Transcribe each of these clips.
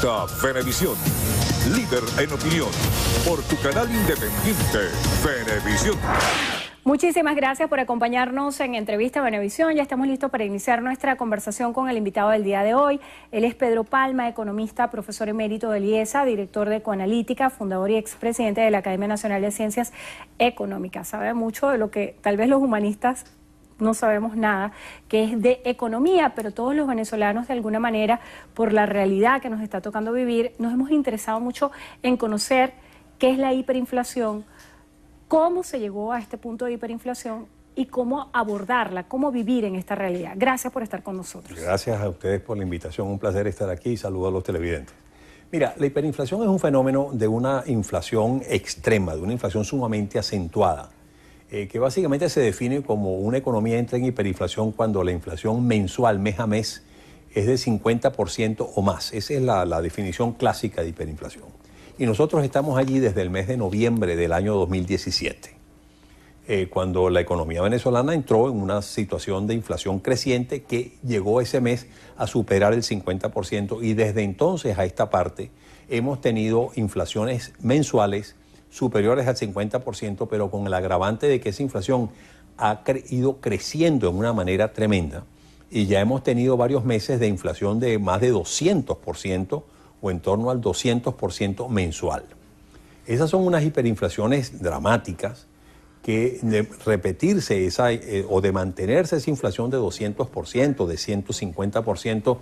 presenta Venevisión, líder en opinión, por tu canal independiente, Venevisión. Muchísimas gracias por acompañarnos en Entrevista Venevisión. Ya estamos listos para iniciar nuestra conversación con el invitado del día de hoy. Él es Pedro Palma, economista, profesor emérito del IESA, director de Ecoanalítica, fundador y expresidente de la Academia Nacional de Ciencias Económicas. Sabe mucho de lo que tal vez los humanistas no sabemos nada, que es de economía, pero todos los venezolanos de alguna manera, por la realidad que nos está tocando vivir, nos hemos interesado mucho en conocer qué es la hiperinflación, cómo se llegó a este punto de hiperinflación y cómo abordarla, cómo vivir en esta realidad. Gracias por estar con nosotros. Gracias a ustedes por la invitación, un placer estar aquí y saludo a los televidentes. Mira, la hiperinflación es un fenómeno de una inflación extrema, de una inflación sumamente acentuada, que básicamente se define como una economía entra en hiperinflación cuando la inflación mensual, mes a mes, es de 50% o más. Esa es la definición clásica de hiperinflación. Y nosotros estamos allí desde el mes de noviembre del año 2017, cuando la economía venezolana entró en una situación de inflación creciente que llegó ese mes a superar el 50%, y desde entonces a esta parte hemos tenido inflaciones mensuales superiores al 50%, pero con el agravante de que esa inflación ha ido creciendo de una manera tremenda, y ya hemos tenido varios meses de inflación de más de 200%, o en torno al 200% mensual. Esas son unas hiperinflaciones dramáticas que, de repetirse o de mantenerse esa inflación de 200%, de 150%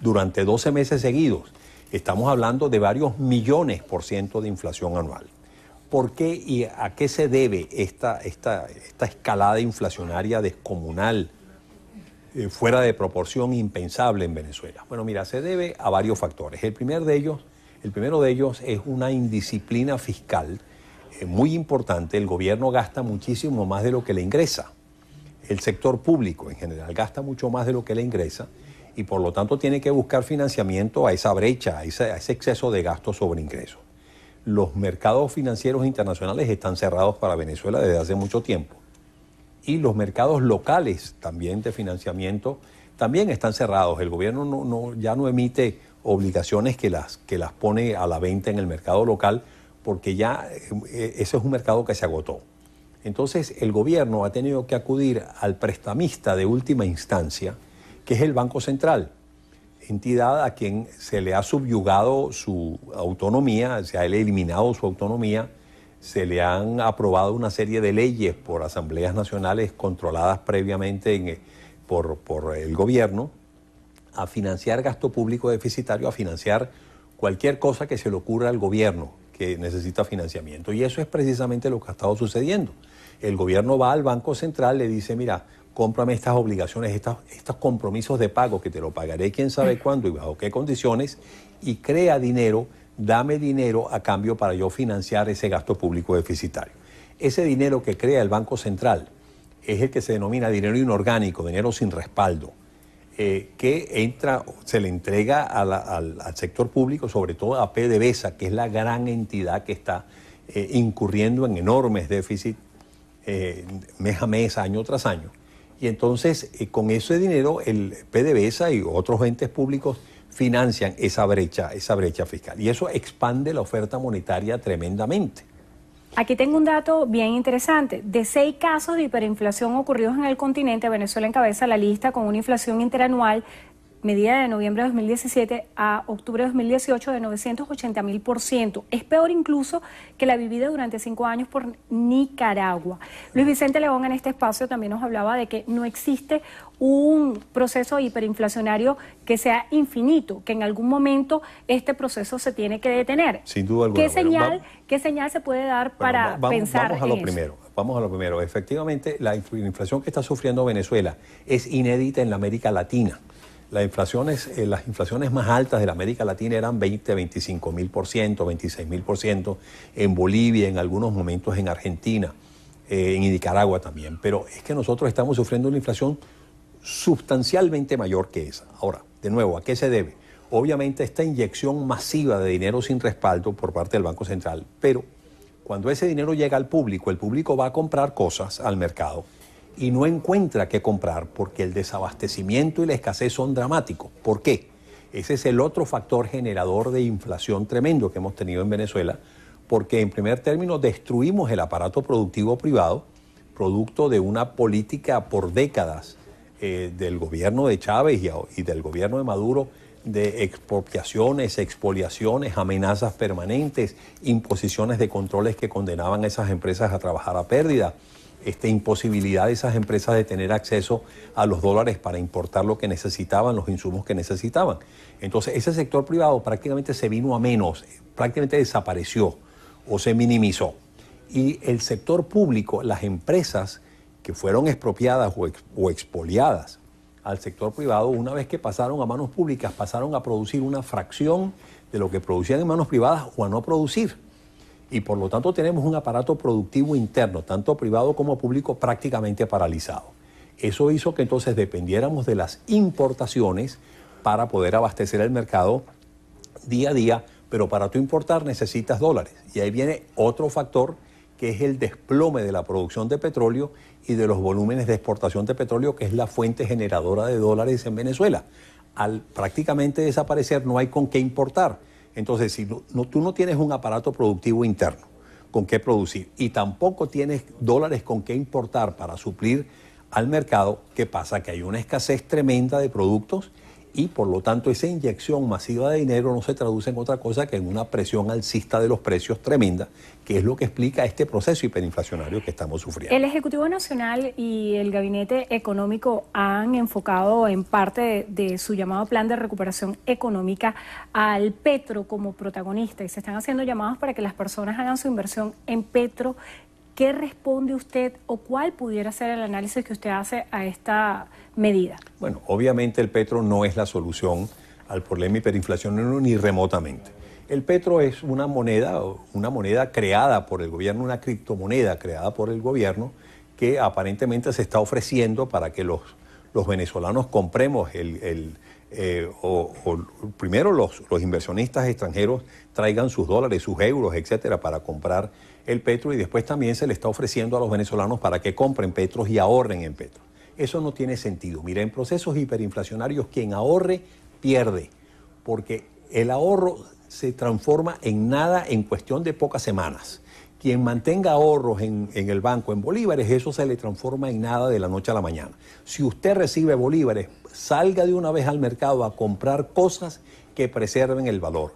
durante 12 meses seguidos, estamos hablando de varios millones por ciento de inflación anual. ¿Por qué y a qué se debe esta escalada inflacionaria descomunal, fuera de proporción, impensable en Venezuela? Bueno, mira, se debe a varios factores. El primero de ellos es una indisciplina fiscal muy importante. El gobierno gasta muchísimo más de lo que le ingresa. El sector público en general gasta mucho más de lo que le ingresa, y por lo tanto tiene que buscar financiamiento a esa brecha, a ese exceso de gasto sobre ingresos. Los mercados financieros internacionales están cerrados para Venezuela desde hace mucho tiempo. Y los mercados locales también de financiamiento también están cerrados. El gobierno ya no emite obligaciones que las pone a la venta en el mercado local, porque ya ese es un mercado que se agotó. Entonces el gobierno ha tenido que acudir al prestamista de última instancia, que es el Banco Central, entidad a quien se le ha subyugado su autonomía, se ha eliminado su autonomía. Se le han aprobado una serie de leyes por asambleas nacionales controladas previamente por el gobierno, a financiar gasto público deficitario, a financiar cualquier cosa que se le ocurra al gobierno que necesita financiamiento. Y eso es precisamente lo que ha estado sucediendo. El gobierno va al Banco Central, le dice: mira, cómprame estas obligaciones, estos compromisos de pago, que te lo pagaré quién sabe cuándo y bajo qué condiciones, y crea dinero. Dame dinero a cambio para yo financiar ese gasto público deficitario. Ese dinero que crea el Banco Central es el que se denomina dinero inorgánico, dinero sin respaldo, que se le entrega al sector público, sobre todo a PDVSA, que es la gran entidad que está incurriendo en enormes déficits mes a mes, año tras año. Y entonces, con ese dinero, el PDVSA y otros entes públicos financian esa brecha fiscal, y eso expande la oferta monetaria tremendamente. Aquí tengo un dato bien interesante. De 6 casos de hiperinflación ocurridos en el continente, Venezuela encabeza la lista con una inflación interanual medida de noviembre de 2017 a octubre de 2018 de 980.000%. Es peor incluso que la vivida durante 5 años por Nicaragua. Luis Vicente León en este espacio también nos hablaba de que no existe un proceso hiperinflacionario que sea infinito, que en algún momento este proceso se tiene que detener. Sin duda alguna. ¿Qué señal se puede dar para pensar en eso? Vamos a lo primero. Efectivamente, la inflación que está sufriendo Venezuela es inédita en la América Latina. Las inflaciones más altas de la América Latina eran 25.000%, 26.000% en Bolivia, en algunos momentos en Argentina, en Nicaragua también. Pero es que nosotros estamos sufriendo una inflación sustancialmente mayor que esa. Ahora, de nuevo, ¿a qué se debe? Obviamente esta inyección masiva de dinero sin respaldo por parte del Banco Central, pero cuando ese dinero llega al público, el público va a comprar cosas al mercado y no encuentra qué comprar porque el desabastecimiento y la escasez son dramáticos. ¿Por qué? Ese es el otro factor generador de inflación tremendo que hemos tenido en Venezuela, porque en primer término destruimos el aparato productivo privado, producto de una política por décadas del gobierno de Chávez y del gobierno de Maduro, de expropiaciones, expoliaciones, amenazas permanentes, imposiciones de controles que condenaban a esas empresas a trabajar a pérdida, imposibilidad de esas empresas de tener acceso a los dólares para importar lo que necesitaban, los insumos que necesitaban. Entonces ese sector privado prácticamente se vino a menos, prácticamente desapareció o se minimizó. Y el sector público, las empresas que fueron expropiadas o expoliadas al sector privado, una vez que pasaron a manos públicas, pasaron a producir una fracción de lo que producían en manos privadas o a no producir. Y por lo tanto tenemos un aparato productivo interno, tanto privado como público, prácticamente paralizado. Eso hizo que entonces dependiéramos de las importaciones para poder abastecer el mercado día a día, pero para tú importar necesitas dólares. Y ahí viene otro factor, que es el desplome de la producción de petróleo y de los volúmenes de exportación de petróleo, que es la fuente generadora de dólares en Venezuela. Al prácticamente desaparecer, no hay con qué importar. Entonces, si tú no tienes un aparato productivo interno con qué producir y tampoco tienes dólares con qué importar para suplir al mercado, ¿qué pasa? Que hay una escasez tremenda de productos y por lo tanto esa inyección masiva de dinero no se traduce en otra cosa que en una presión alcista de los precios tremenda, que es lo que explica este proceso hiperinflacionario que estamos sufriendo. El Ejecutivo Nacional y el Gabinete Económico han enfocado en parte de su llamado plan de recuperación económica al petro como protagonista y se están haciendo llamados para que las personas hagan su inversión en petro. ¿Qué responde usted o cuál pudiera ser el análisis que usted hace a esta medida? Bueno, obviamente el petro no es la solución al problema hiperinflacionario ni remotamente. El petro es una moneda creada por el gobierno, una criptomoneda creada por el gobierno que aparentemente se está ofreciendo para que los venezolanos compremos primero los inversionistas extranjeros traigan sus dólares, sus euros, etcétera, para comprar el petro y después también se le está ofreciendo a los venezolanos para que compren petros y ahorren en petro. Eso no tiene sentido. Mira, en procesos hiperinflacionarios quien ahorre pierde, porque el ahorro se transforma en nada en cuestión de pocas semanas. Quien mantenga ahorros en el banco en bolívares, eso se le transforma en nada de la noche a la mañana. Si usted recibe bolívares, salga de una vez al mercado a comprar cosas que preserven el valor.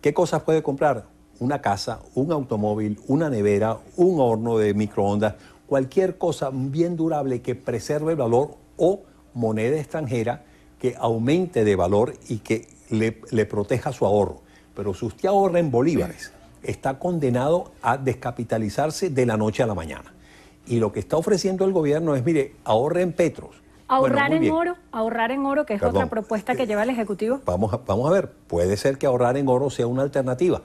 ¿Qué cosas puede comprar? Una casa, un automóvil, una nevera, un horno de microondas, cualquier cosa bien durable que preserve el valor o moneda extranjera que aumente de valor y que le proteja su ahorro. Pero si usted ahorra en bolívares, está condenado a descapitalizarse de la noche a la mañana. Y lo que está ofreciendo el gobierno es, mire, ahorre en petros. Ahorrar en oro, que es otra propuesta que lleva el Ejecutivo. Vamos a ver, puede ser que ahorrar en oro sea una alternativa,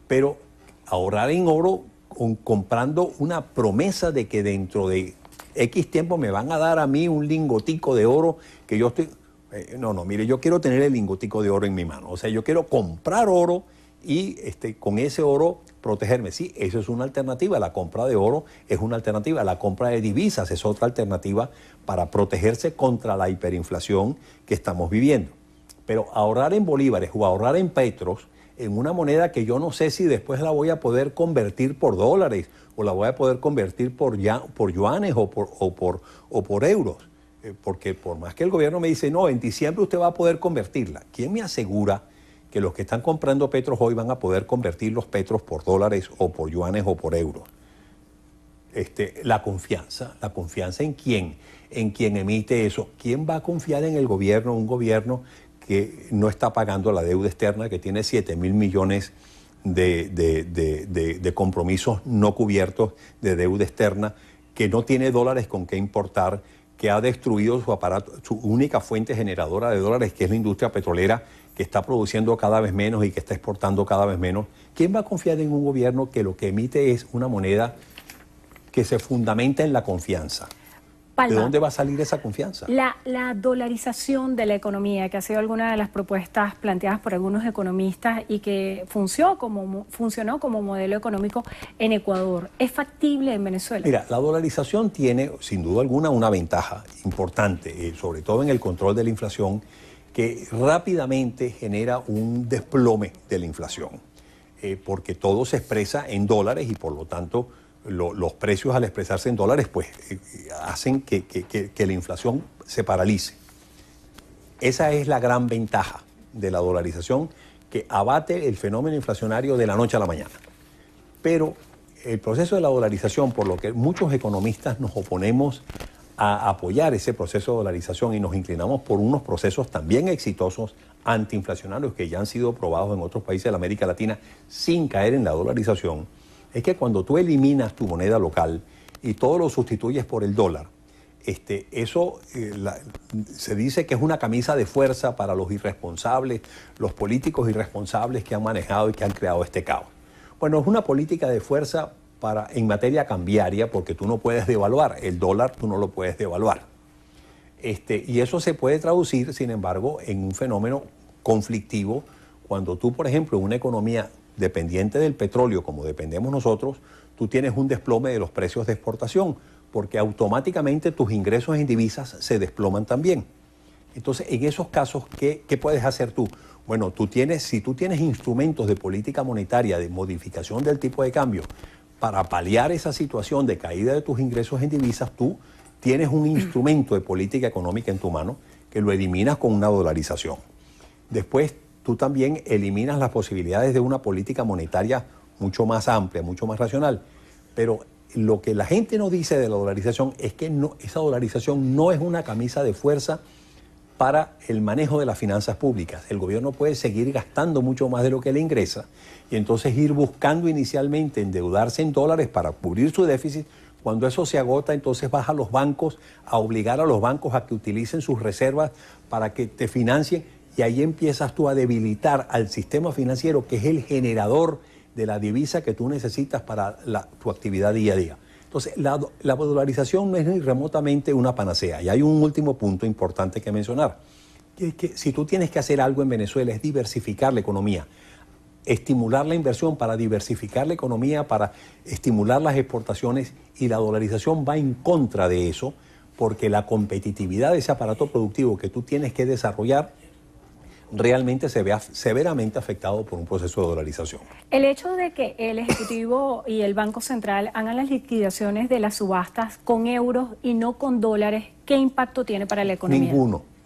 pero ahorrar en oro comprando una promesa de que dentro de X tiempo me van a dar a mí un lingotico de oro que yo estoy... mire, yo quiero tener el lingotico de oro en mi mano. O sea, yo quiero comprar oro y con ese oro protegerme. Sí, eso es una alternativa. La compra de oro es una alternativa. La compra de divisas es otra alternativa para protegerse contra la hiperinflación que estamos viviendo. Pero ahorrar en bolívares o ahorrar en petros, en una moneda que yo no sé si después la voy a poder convertir por dólares o la voy a poder convertir por yuanes o por euros. Porque por más que el gobierno me dice, no, en diciembre usted va a poder convertirla. ¿Quién me asegura que los que están comprando petros hoy van a poder convertir los petros por dólares o por yuanes o por euros? La confianza en quién emite eso. ¿Quién va a confiar en el gobierno? Un gobierno que no está pagando la deuda externa, que tiene 7.000 millones de compromisos no cubiertos de deuda externa, que no tiene dólares con qué importar, que ha destruido su aparato, su única fuente generadora de dólares, que es la industria petrolera, que está produciendo cada vez menos y que está exportando cada vez menos. ¿Quién va a confiar en un gobierno que lo que emite es una moneda que se fundamenta en la confianza? Palma, ¿de dónde va a salir esa confianza? La dolarización de la economía, que ha sido alguna de las propuestas planteadas por algunos economistas y que funcionó como modelo económico en Ecuador, ¿es factible en Venezuela? Mira, la dolarización tiene sin duda alguna una ventaja importante, sobre todo en el control de la inflación, que rápidamente genera un desplome de la inflación, porque todo se expresa en dólares y por lo tanto los precios al expresarse en dólares pues hacen que la inflación se paralice. Esa es la gran ventaja de la dolarización, que abate el fenómeno inflacionario de la noche a la mañana. Pero el proceso de la dolarización, por lo que muchos economistas nos oponemos a apoyar ese proceso de dolarización y nos inclinamos por unos procesos también exitosos antiinflacionarios que ya han sido probados en otros países de la América Latina sin caer en la dolarización, es que cuando tú eliminas tu moneda local y todo lo sustituyes por el dólar, se dice que es una camisa de fuerza para los irresponsables, los políticos irresponsables que han manejado y que han creado este caos. Bueno, es una política de fuerza en materia cambiaria, porque tú no puedes devaluar, el dólar tú no lo puedes devaluar. Y eso se puede traducir, sin embargo, en un fenómeno conflictivo cuando tú, por ejemplo, en una economía dependiente del petróleo, como dependemos nosotros, tú tienes un desplome de los precios de exportación, porque automáticamente tus ingresos en divisas se desploman también. Entonces, en esos casos, ¿qué puedes hacer tú? Bueno, si tú tienes instrumentos de política monetaria, de modificación del tipo de cambio, para paliar esa situación de caída de tus ingresos en divisas, tú tienes un instrumento de política económica en tu mano que lo eliminas con una dolarización. Después, tú también eliminas las posibilidades de una política monetaria mucho más amplia, mucho más racional. Pero lo que la gente no dice de la dolarización es que esa dolarización no es una camisa de fuerza para el manejo de las finanzas públicas. El gobierno puede seguir gastando mucho más de lo que le ingresa y entonces ir buscando inicialmente endeudarse en dólares para cubrir su déficit. Cuando eso se agota, entonces vas a los bancos a obligar a los bancos a que utilicen sus reservas para que te financien, y ahí empiezas tú a debilitar al sistema financiero, que es el generador de la divisa que tú necesitas para tu actividad día a día. Entonces, la dolarización no es ni remotamente una panacea. Y hay un último punto importante que mencionar, que es que si tú tienes que hacer algo en Venezuela es diversificar la economía, estimular la inversión para diversificar la economía, para estimular las exportaciones, y la dolarización va en contra de eso, porque la competitividad de ese aparato productivo que tú tienes que desarrollar realmente se vea severamente afectado por un proceso de dolarización. El hecho de que el Ejecutivo y el Banco Central hagan las liquidaciones de las subastas con euros y no con dólares, ¿qué impacto tiene para la economía?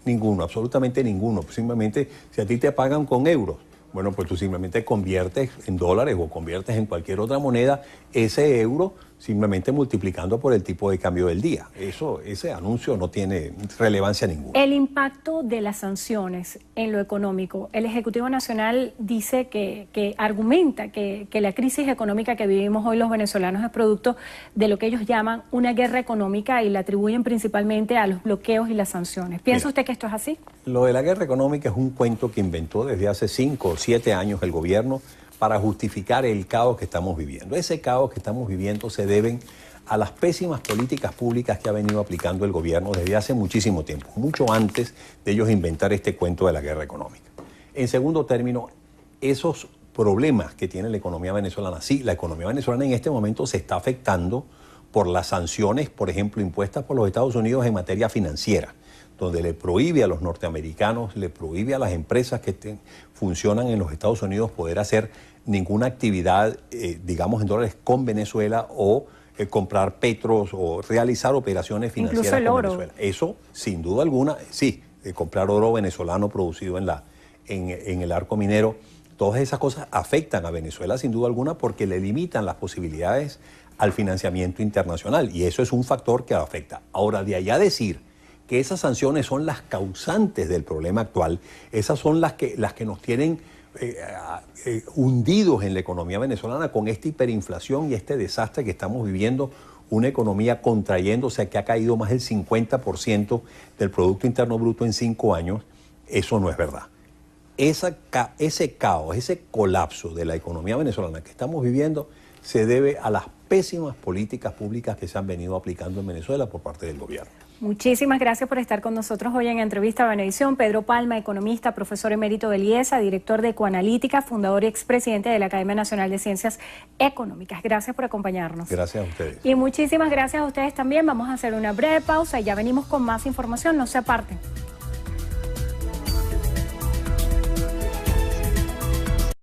Ninguno, absolutamente ninguno. Simplemente, si a ti te pagan con euros, bueno, pues tú simplemente conviertes en dólares o conviertes en cualquier otra moneda ese euro, simplemente multiplicando por el tipo de cambio del día. Ese anuncio no tiene relevancia ninguna. El impacto de las sanciones en lo económico. El Ejecutivo Nacional dice que argumenta que la crisis económica que vivimos hoy los venezolanos es producto de lo que ellos llaman una guerra económica, y la atribuyen principalmente a los bloqueos y las sanciones. ¿Piensa usted que esto es así? Lo de la guerra económica es un cuento que inventó desde hace 5 o 7 años el gobierno para justificar el caos que estamos viviendo. Ese caos que estamos viviendo se debe a las pésimas políticas públicas que ha venido aplicando el gobierno desde hace muchísimo tiempo, mucho antes de ellos inventar este cuento de la guerra económica. En segundo término, esos problemas que tiene la economía venezolana, sí, la economía venezolana en este momento se está afectando por las sanciones, por ejemplo, impuestas por los Estados Unidos en materia financiera, donde le prohíbe a los norteamericanos, le prohíbe a las empresas que funcionan en los Estados Unidos poder hacer ninguna actividad, digamos, en dólares con Venezuela, o comprar petros o realizar operaciones financieras con Venezuela. Eso, sin duda alguna, sí, comprar oro venezolano producido en el arco minero. Todas esas cosas afectan a Venezuela, sin duda alguna, porque le limitan las posibilidades al financiamiento internacional, y eso es un factor que afecta. Ahora, de allá decir que esas sanciones son las causantes del problema actual, esas son las que nos tienen hundidos en la economía venezolana con esta hiperinflación y este desastre que estamos viviendo, una economía contrayéndose que ha caído más del 50% del Producto Interno Bruto en 5 años. Eso no es verdad. Ese caos, ese colapso de la economía venezolana que estamos viviendo se debe a las pésimas políticas públicas que se han venido aplicando en Venezuela por parte del gobierno. Muchísimas gracias por estar con nosotros hoy en Entrevista a Venevisión. Pedro Palma, economista, profesor emérito del IESA, director de Ecoanalítica, fundador y expresidente de la Academia Nacional de Ciencias Económicas. Gracias por acompañarnos. Gracias a ustedes. Y muchísimas gracias a ustedes también. Vamos a hacer una breve pausa y ya venimos con más información. No se aparten.